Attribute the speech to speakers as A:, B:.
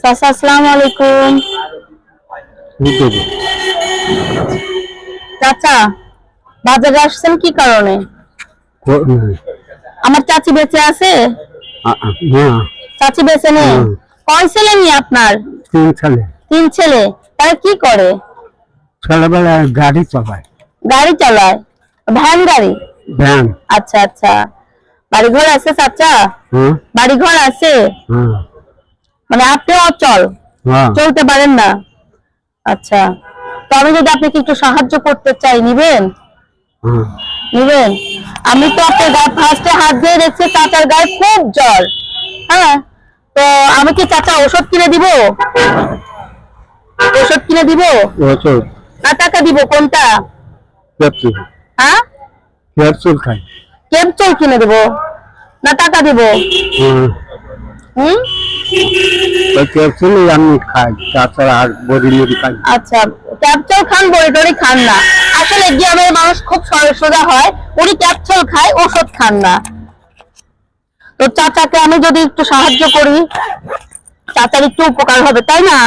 A: চাচা আসসালামু আলাইকুম। চাচা বাজারে আসছেন কি কারণে? আমার চাচি বেঁচে আছে? চাচি বেঁচে নেই? কয় ছেলে নিয়ে আপনার? তিন ছেলে। তারা কি করে?
B: ছেলেবেলা গাড়ি চালায়।
A: গাড়ি চালায়? ভ্যান গাড়ি?
B: ভ্যান।
A: আচ্ছা আচ্ছা। বাড়ি ঘর আছে চাচা? বাড়ি ঘর আছে? মানে আপনি অচল, চলতে পারেন না? আচ্ছা, তো আমি যদি আপনাকে একটু সাহায্য করতে চাই, নিবেন? নিবেন? আমি তো আপনার গায়ে ফার্স্টে হাত দিয়ে দেখছি চাচার গায়ে খুব জ্বর। হ্যাঁ, তো আমি কি চাচা ওষুধ কিনে দিব? ওষুধ কিনে দিব না টাকা দিব? কোনটা? হ্যাঁ,
B: ক্যাপসুল খাই।
A: ক্যাপসুল কিনে দিব না টাকা দিব?
B: ক্যাপসুল আমি খাই, তাছাড়া আর বড়ি মুড়ি খাই।
A: আচ্ছা, ক্যাপসুল খান, বড়ি টড়ি খান না? আসলে গ্রামের মানুষ খুব সোজা হয়, উনি ক্যাপসুল খায়, ওষুধ খান না। তো চাচাকে আমি যদি একটু সাহায্য করি, চাচার একটু উপকার হবে, তাই না?